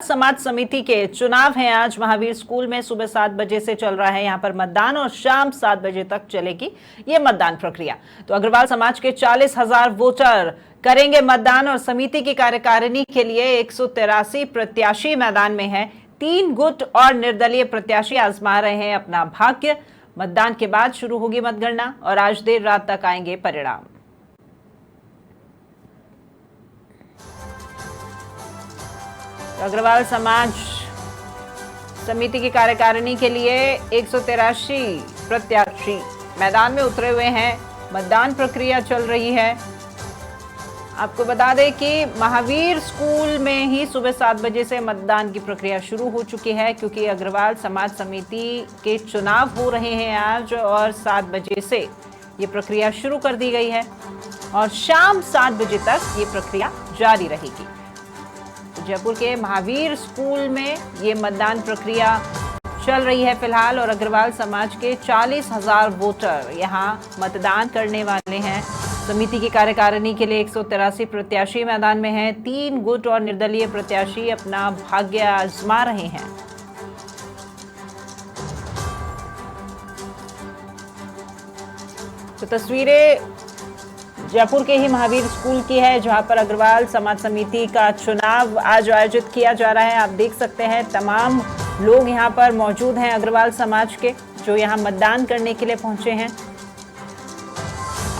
समाज समिति के चुनाव हैं। आज महावीर स्कूल में सुबह 7 बजे से चल रहा है यहाँ पर मतदान और शाम 7 बजे तक चलेगी ये मतदान प्रक्रिया। तो अग्रवाल समाज के 40,000 वोटर करेंगे मतदान और समिति की कार्यकारिणी के लिए 183 प्रत्याशी मैदान में हैं। 3 गुट और निर्दलीय प्रत्याशी आजमा रहे हैं अपना भाग्य। मतदान के बाद शुरू होगी मतगणना और आज देर रात तक आएंगे परिणाम। अग्रवाल समाज समिति की कार्यकारिणी के लिए 183 प्रत्याशी मैदान में उतरे हुए हैं। मतदान प्रक्रिया चल रही है। आपको बता दें कि महावीर स्कूल में ही सुबह 7 बजे से मतदान की प्रक्रिया शुरू हो चुकी है, क्योंकि अग्रवाल समाज समिति के चुनाव हो रहे हैं आज और 7 बजे से ये प्रक्रिया शुरू कर दी गई है और शाम 7 बजे तक ये प्रक्रिया जारी रहेगी। जयपुर के महावीर स्कूल में ये मतदान प्रक्रिया चल रही है फिलहाल और अग्रवाल समाज के 40,000 वोटर यहां मतदान करने वाले हैं। समिति की कार्यकारिणी के लिए 183 प्रत्याशी मैदान में हैं। 3 गुट और निर्दलीय प्रत्याशी अपना भाग्य आजमा रहे हैं। तो तस्वीरें जयपुर के ही महावीर स्कूल की है, जहां पर अग्रवाल समाज समिति का चुनाव आज आयोजित किया जा रहा है। आप देख सकते हैं तमाम लोग यहां पर मौजूद हैं अग्रवाल समाज के, जो यहां मतदान करने के लिए पहुंचे हैं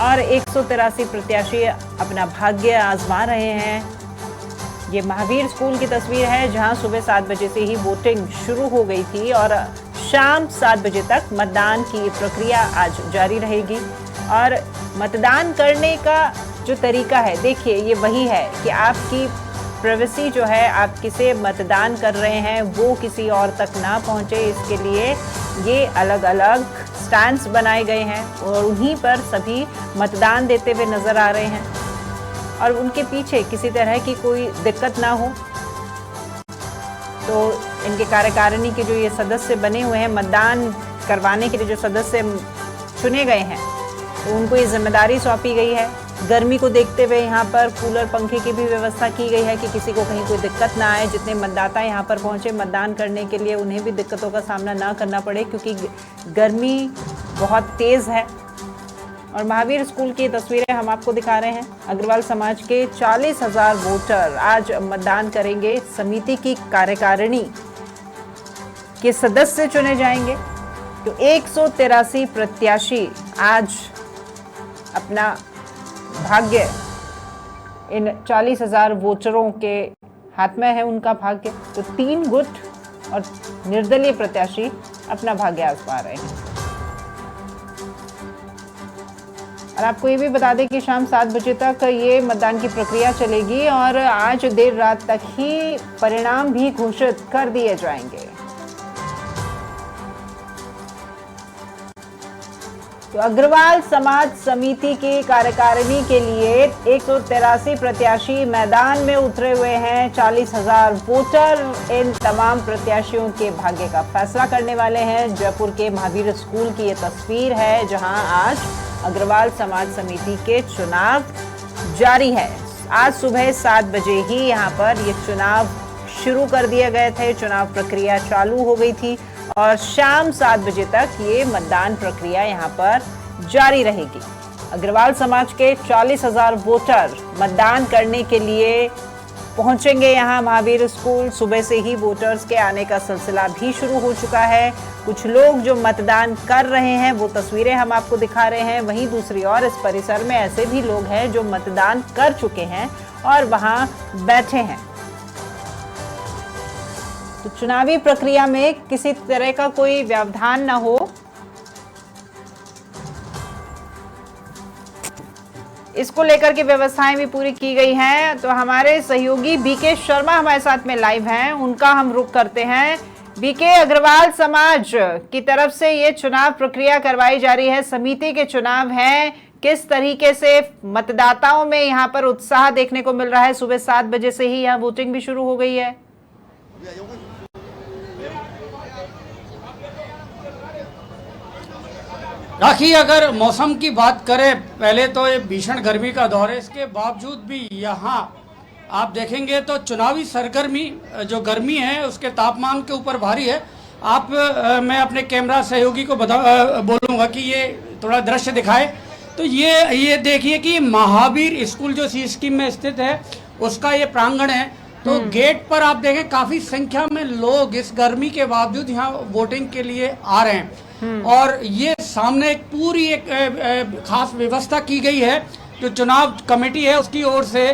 और 183 प्रत्याशी अपना भाग्य आजमा रहे हैं। ये महावीर स्कूल की तस्वीर है, जहां सुबह 7 बजे से ही वोटिंग शुरू हो गई थी और शाम 7 बजे तक मतदान की प्रक्रिया आज जारी रहेगी। और मतदान करने का जो तरीका है, देखिए ये वही है कि आपकी प्राइवेसी जो है, आप किसे मतदान कर रहे हैं वो किसी और तक ना पहुंचे, इसके लिए ये अलग अलग स्टैंड्स बनाए गए हैं और उन्हीं पर सभी मतदान देते हुए नजर आ रहे हैं और उनके पीछे किसी तरह की कोई दिक्कत ना हो। तो इनके कार्यकारिणी के जो ये सदस्य बने हुए हैं, मतदान करवाने के लिए जो सदस्य चुने गए हैं, तो उनको ये जिम्मेदारी सौंपी गई है। गर्मी को देखते हुए यहाँ पर कूलर पंखे की भी व्यवस्था की गई है कि किसी को कहीं कोई दिक्कत ना आए। जितने मतदाता यहाँ पर पहुँचे मतदान करने के लिए, उन्हें भी दिक्कतों का सामना ना करना पड़े, क्योंकि गर्मी बहुत तेज़ है। और महावीर स्कूल की तस्वीरें हम आपको दिखा रहे हैं। अग्रवाल समाज के 40,000 वोटर आज मतदान करेंगे। समिति की कार्यकारिणी के सदस्य चुने जाएंगे। तो 183 प्रत्याशी आज अपना भाग्य, इन 40,000 वोटरों के हाथ में है उनका भाग्य। तो 3 गुट और निर्दलीय प्रत्याशी अपना भाग्य आजमा रहे हैं। और आपको ये भी बता दें कि शाम 7 बजे तक ये मतदान की प्रक्रिया चलेगी और आज देर रात तक ही परिणाम भी घोषित कर दिए जाएंगे। तो अग्रवाल समाज समिति की कार्यकारिणी के लिए 183 प्रत्याशी मैदान में उतरे हुए हैं। 40,000 वोटर इन तमाम प्रत्याशियों के भाग्य का फैसला करने वाले हैं। जयपुर के महावीर स्कूल की ये तस्वीर है, जहां आज अग्रवाल समाज समिति के चुनाव जारी है। आज सुबह 7 बजे ही यहां पर ये चुनाव शुरू कर दिए गए थे। चुनाव प्रक्रिया चालू हो गई थी और शाम 7 बजे तक ये मतदान प्रक्रिया यहाँ पर जारी रहेगी। अग्रवाल समाज के 40,000 वोटर मतदान करने के लिए पहुंचेंगे यहाँ महावीर स्कूल। सुबह से ही वोटर्स के आने का सिलसिला भी शुरू हो चुका है। कुछ लोग जो मतदान कर रहे हैं वो तस्वीरें हम आपको दिखा रहे हैं। वहीं दूसरी ओर इस परिसर में ऐसे भी लोग हैं जो मतदान कर चुके हैं और वहां बैठे हैं। तो चुनावी प्रक्रिया में किसी तरह का कोई व्यवधान न हो, इसको लेकर के व्यवस्थाएं भी पूरी की गई हैं। तो हमारे सहयोगी बीके शर्मा हमारे साथ में लाइव हैं, उनका हम रुख करते हैं। बीके, अग्रवाल समाज की तरफ से ये चुनाव प्रक्रिया करवाई जा रही है, समिति के चुनाव हैं, किस तरीके से मतदाताओं में यहाँ पर उत्साह देखने को मिल रहा है? सुबह 7 बजे से ही यहाँ वोटिंग भी शुरू हो गई है। राखी, अगर मौसम की बात करें, पहले तो ये भीषण गर्मी का दौर है, इसके बावजूद भी यहाँ आप देखेंगे तो चुनावी सरगर्मी जो गर्मी है उसके तापमान के ऊपर भारी है। आप मैं अपने कैमरा सहयोगी को बोलूँगा कि ये थोड़ा दृश्य दिखाए। तो ये देखिए कि महावीर स्कूल जो सी स्कीम में स्थित है उसका ये प्रांगण है। तो गेट पर आप देखें काफ़ी संख्या में लोग इस गर्मी के बावजूद यहाँ वोटिंग के लिए आ रहे हैं। और ये सामने एक पूरी एक खास व्यवस्था की गई है जो चुनाव कमेटी है उसकी ओर से,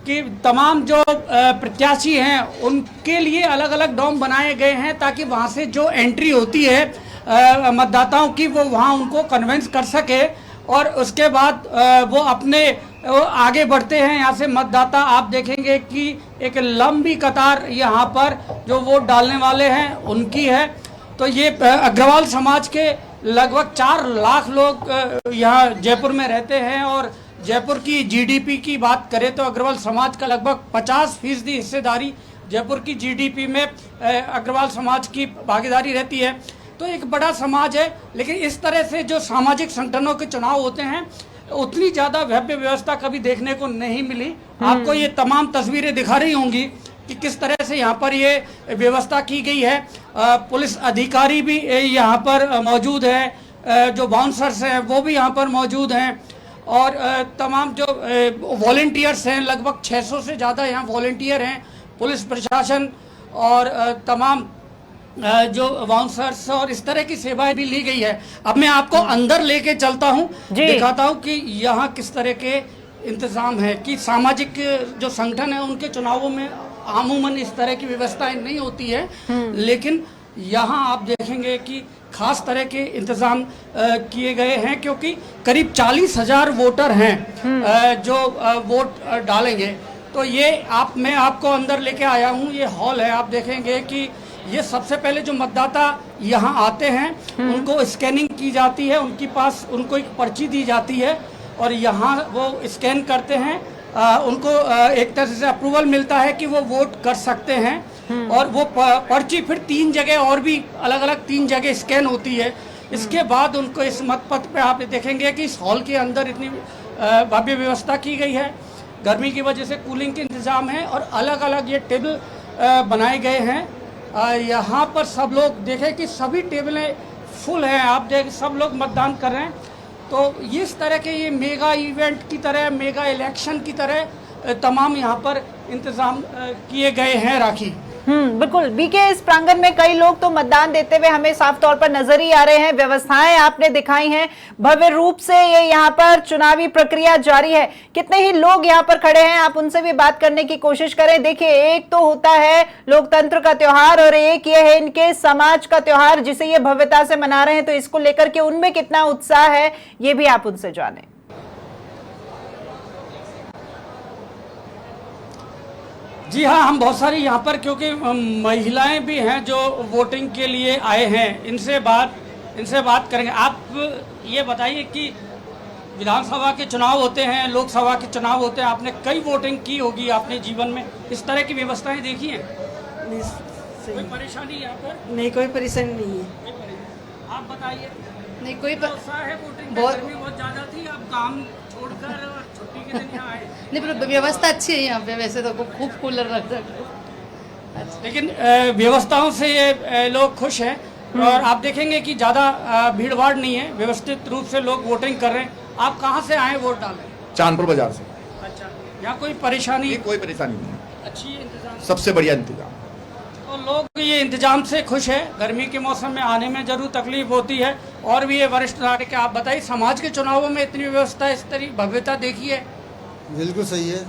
कि तमाम जो प्रत्याशी हैं उनके लिए अलग अलग डोम बनाए गए हैं ताकि वहाँ से जो एंट्री होती है मतदाताओं की वो वहाँ उनको कन्विंस कर सके और उसके बाद वो अपने आगे बढ़ते हैं। यहाँ से मतदाता आप देखेंगे कि एक लंबी कतार यहाँ पर जो वोट डालने वाले हैं उनकी है। तो ये अग्रवाल समाज के लगभग 4 लाख लोग यहाँ जयपुर में रहते हैं और जयपुर की जीडीपी की बात करें तो अग्रवाल समाज का लगभग 50% हिस्सेदारी जयपुर की जीडीपी में अग्रवाल समाज की भागीदारी रहती है। तो एक बड़ा समाज है, लेकिन इस तरह से जो सामाजिक संगठनों के चुनाव होते हैं उतनी ज़्यादा भव्य व्यवस्था कभी देखने को नहीं मिली। आपको ये तमाम तस्वीरें दिखा रही होंगी कि किस तरह से यहाँ पर ये व्यवस्था की गई है। पुलिस अधिकारी भी यहाँ पर मौजूद है, जो बाउंसर्स हैं वो भी यहाँ पर मौजूद हैं और तमाम जो वॉलंटियर्स हैं लगभग 600 से ज़्यादा यहाँ वॉलंटियर हैं। पुलिस प्रशासन और तमाम जो बाउंसर्स और इस तरह की सेवाएं भी ली गई है। अब मैं आपको अंदर लेके चलता हूँ, दिखाता हूँ कि यहाँ किस तरह के इंतज़ाम है कि सामाजिक जो संगठन है उनके चुनावों में आमूमन इस तरह की व्यवस्थाएं नहीं होती है, लेकिन यहाँ आप देखेंगे कि खास तरह के इंतजाम किए गए हैं क्योंकि करीब 40,000 वोटर हैं जो वोट डालेंगे। तो ये मैं आपको अंदर लेके आया हूँ, ये हॉल है। आप देखेंगे कि ये सबसे पहले जो मतदाता यहाँ आते हैं उनको स्कैनिंग की जाती है, उनको एक पर्ची दी जाती है और यहाँ वो स्कैन करते हैं। उनको एक तरह से अप्रूवल मिलता है कि वो वोट कर सकते हैं और वो पर्ची फिर 3 जगह और भी अलग अलग 3 जगह स्कैन होती है। इसके बाद उनको इस मतपत्र पे आप देखेंगे कि इस हॉल के अंदर इतनी भव्य व्यवस्था की गई है। गर्मी की वजह से कूलिंग के इंतज़ाम है और अलग अलग ये टेबल बनाए गए हैं। यहाँ पर सब लोग देखें कि सभी टेबलें फुल हैं। आप देख सब लोग मतदान कर रहे हैं। तो इस तरह के ये मेगा इवेंट की तरह, मेगा इलेक्शन की तरह तमाम यहाँ पर इंतज़ाम किए गए हैं। राखी बिल्कुल बीके, इस प्रांगण में कई लोग तो मतदान देते हुए हमें साफ तौर पर नजर ही आ रहे हैं। व्यवस्थाएं आपने दिखाई हैं, भव्य रूप से ये यहाँ पर चुनावी प्रक्रिया जारी है। कितने ही लोग यहाँ पर खड़े हैं, आप उनसे भी बात करने की कोशिश करें। देखिए, एक तो होता है लोकतंत्र का त्योहार और एक ये है इनके समाज का त्योहार जिसे ये भव्यता से मना रहे हैं। तो इसको लेकर के उनमें कितना उत्साह है ये भी आप उनसे जानें। जी हाँ, हम बहुत सारी यहाँ पर क्योंकि महिलाएं भी हैं जो वोटिंग के लिए आए हैं, इनसे बात करेंगे। आप ये बताइए कि विधानसभा के चुनाव होते हैं, लोकसभा के चुनाव होते हैं, आपने कई वोटिंग की होगी अपने जीवन में, इस तरह की व्यवस्थाएं देखी हैं? कोई परेशानी यहाँ पर? नहीं, कोई परेशानी नहीं है। आप बताइए। नहीं, कोई उत्साह है वोटिंग? गर्मी बहुत ज़्यादा थी, अब काम छोड़कर छुट्टी के दिन यहाँ आए। नहीं, पर व्यवस्था अच्छी है यहाँ पे। वैसे तो खूब कूलर रख लेकिन व्यवस्थाओं से ये लोग खुश हैं और आप देखेंगे कि ज़्यादा भीड़ भाड़ नहीं है, व्यवस्थित रूप से लोग वोटिंग कर रहे हैं। आप कहाँ से आए वोट डालें? चांदपुर बाजार से। अच्छा, यहाँ कोई परेशानी? नहीं, कोई परेशानी नहीं, अच्छी इंतजाम, सबसे बढ़िया इंतजाम। तो लोग ये इंतजाम से खुश है। गर्मी के मौसम में आने में जरूर तकलीफ होती है। और भी ये वरिष्ठ नागरिक, आप बताइए, समाज के चुनावों में इतनी व्यवस्था, इस तरह भव्यता देखी है? बिल्कुल सही है,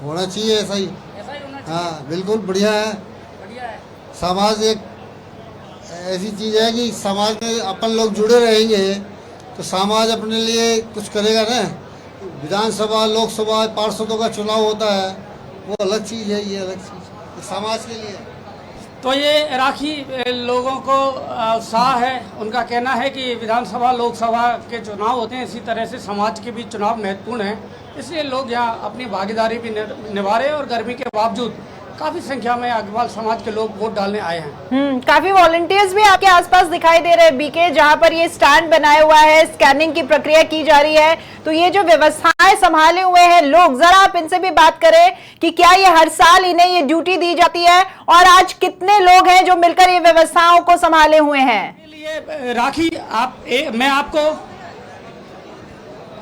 होना चाहिए ऐसा ही होना चाहिए। हाँ, बिल्कुल बढ़िया है। बढ़िया है। समाज एक ऐसी चीज़ है कि समाज में अपन लोग जुड़े रहेंगे तो समाज अपने लिए कुछ करेगा ना। विधानसभा, लोकसभा, पार्षदों का चुनाव होता है, वो अलग चीज़ है, ये अलग चीज़ है, समाज के लिए। तो ये राखी लोगों को उत्साह है। उनका कहना है कि विधानसभा, लोकसभा के चुनाव होते हैं, इसी तरह से समाज के भी चुनाव महत्वपूर्ण हैं, इसलिए लोग यहाँ अपनी भागीदारी भी निभा रहे हैं और गर्मी के बावजूद काफी संख्या में अग्रवाल समाज के लोग वोट डालने आए हैं। काफी वॉलंटियर्स भी आपके आसपास दिखाई दे रहे हैं बीके, जहां पर ये स्टैंड बनाया हुआ है, स्कैनिंग की प्रक्रिया की जा रही है। तो ये जो व्यवस्थाएं संभाले हुए हैं लोग, जरा आप इनसे भी बात करें कि क्या ये हर साल इन्हें ये ड्यूटी दी जाती है और आज कितने लोग हैं जो मिलकर ये व्यवस्थाओं को संभाले हुए हैं।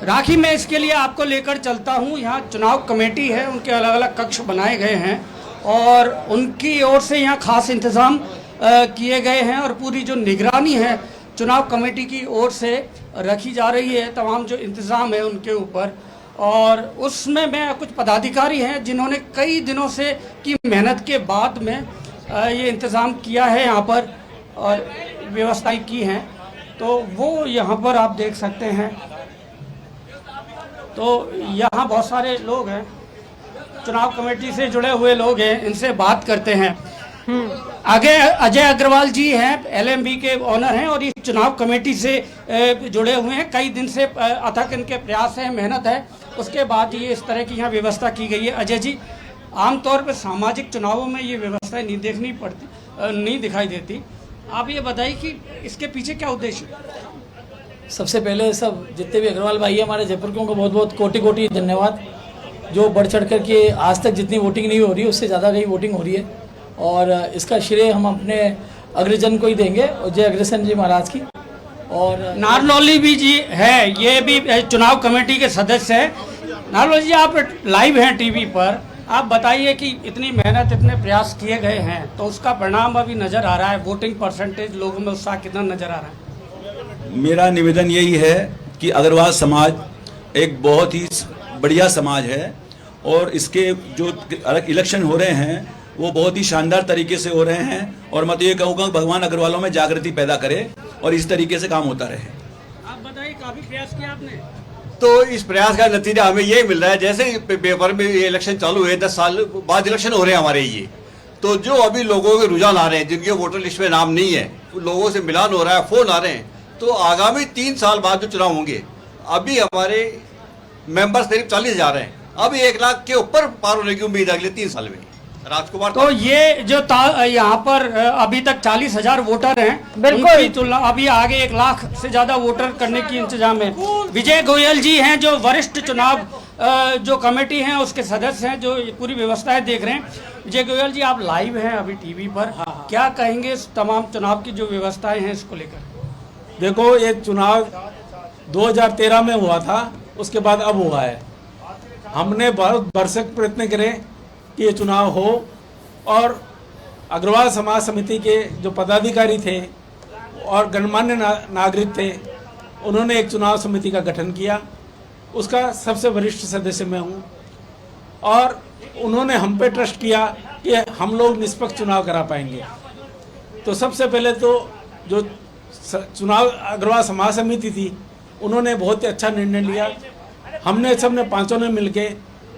राखी मैं इसके लिए आपको लेकर चलता हूं। यहाँ चुनाव कमेटी है, उनके अलग अलग कक्ष बनाए गए हैं और उनकी ओर से यहाँ खास इंतजाम किए गए हैं और पूरी जो निगरानी है चुनाव कमेटी की ओर से रखी जा रही है, तमाम जो इंतज़ाम है उनके ऊपर। और उसमें मैं कुछ पदाधिकारी हैं जिन्होंने कई दिनों से की मेहनत के बाद में ये इंतज़ाम किया है यहाँ पर और व्यवस्थाएं की हैं। तो वो यहाँ पर आप देख सकते हैं। तो यहाँ बहुत सारे लोग हैं, चुनाव कमेटी से जुड़े हुए लोग हैं, इनसे बात करते हैं। आगे अजय अग्रवाल जी हैं, एलएमबी के ऑनर हैं और इस चुनाव कमेटी से जुड़े हुए हैं। कई दिन से अथक इनके प्रयास है, मेहनत है, उसके बाद ये इस तरह की यहाँ व्यवस्था की गई है। अजय जी, आमतौर पर सामाजिक चुनावों में ये व्यवस्था नहीं दिखाई देती। आप ये बताइए कि इसके पीछे क्या उद्देश्य है? सबसे पहले सब जितने भी अग्रवाल भाई है हमारे जयपुर के, उनको बहुत बहुत कोटि कोटि धन्यवाद, जो बढ़ चढ़ कर के आज तक जितनी वोटिंग नहीं हो रही उससे ज़्यादा कहीं वोटिंग हो रही है और इसका श्रेय हम अपने अग्रजन को ही देंगे, जय अग्रसेन जी महाराज की। और नारनौली भी जी है, ये भी चुनाव कमेटी के सदस्य हैं। नारनौली जी, आप लाइव हैं टीवी पर, आप बताइए कि इतनी मेहनत, इतने प्रयास किए गए हैं तो उसका परिणाम अभी नज़र आ रहा है। वोटिंग परसेंटेज, लोगों में उत्साह कितना नज़र आ रहा है? मेरा निवेदन यही है कि अग्रवाल समाज एक बहुत ही बढ़िया समाज है और इसके जो इलेक्शन हो रहे हैं वो बहुत ही शानदार तरीके से हो रहे हैं और मैं तो ये कहूँगा भगवान अग्रवालों में जागृति पैदा करे और इस तरीके से काम होता रहे। आप बताइए, काफी प्रयास किया आपने? तो इस प्रयास का नतीजा हमें ये मिल रहा है, जैसे पेपर में ये इलेक्शन चालू हुए 10 साल बाद इलेक्शन हो रहे हैं हमारे ये, तो जो अभी लोगों के रुझान आ रहे हैं, जिनके वोटर लिस्ट में नाम नहीं है, लोगों से मिलान हो रहा है, फोन आ रहे हैं, तो आगामी 3 साल बाद जो चुनाव होंगे, अभी हमारे मेंबर्स करीब 40,000 हैं, अभी 1 लाख के ऊपर पार होने की उम्मीद है अगले 3 साल में। राजकुमार, तो ये जो यहाँ पर अभी तक 40,000 वोटर हैं, उनकी तुलना अभी आगे 1 लाख से ज्यादा वोटर करने की इंतजाम है। विजय गोयल जी हैं जो वरिष्ठ चुनाव जो कमेटी हैं उसके सदस्य हैं, जो पूरी व्यवस्थाएं देख रहे हैं। विजय गोयल जी, आप लाइव हैं अभी टीवी पर, क्या कहेंगे तमाम चुनाव की जो व्यवस्थाएं हैं इसको लेकर? देखो, ये चुनाव 2013 में हुआ था, उसके बाद अब हुआ है। हमने बहुत भरसक प्रयत्न करे कि ये चुनाव हो और अग्रवाल समाज समिति के जो पदाधिकारी थे और गणमान्य नागरिक थे, उन्होंने एक चुनाव समिति का गठन किया। उसका सबसे वरिष्ठ सदस्य मैं हूँ और उन्होंने हम पे ट्रस्ट किया कि हम लोग निष्पक्ष चुनाव करा पाएंगे। तो सबसे पहले तो जो चुनाव अग्रवाल समाज समिति थी, उन्होंने बहुत ही अच्छा निर्णय लिया। हमने सबने पांचों ने मिलके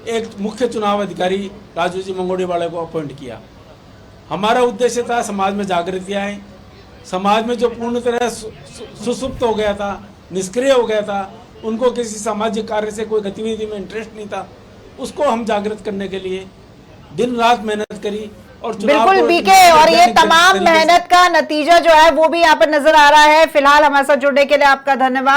एक मुख्य चुनाव अधिकारी राजू जी मंगोड़ीवाले को अपॉइंट किया। हमारा उद्देश्य था समाज में जागृति आए, समाज में जो पूर्ण तरह सुसुप्त हो गया था, निष्क्रिय हो गया था, उनको किसी सामाजिक कार्य से कोई गतिविधि में इंटरेस्ट नहीं था, उसको हम जागृत करने के लिए दिन रात मेहनत करी। और बिल्कुल बीके, और ये तमाम मेहनत का नतीजा जो है वो भी यहाँ पर नजर आ रहा है। फिलहाल हमारे साथ जुड़ने के लिए आपका धन्यवाद।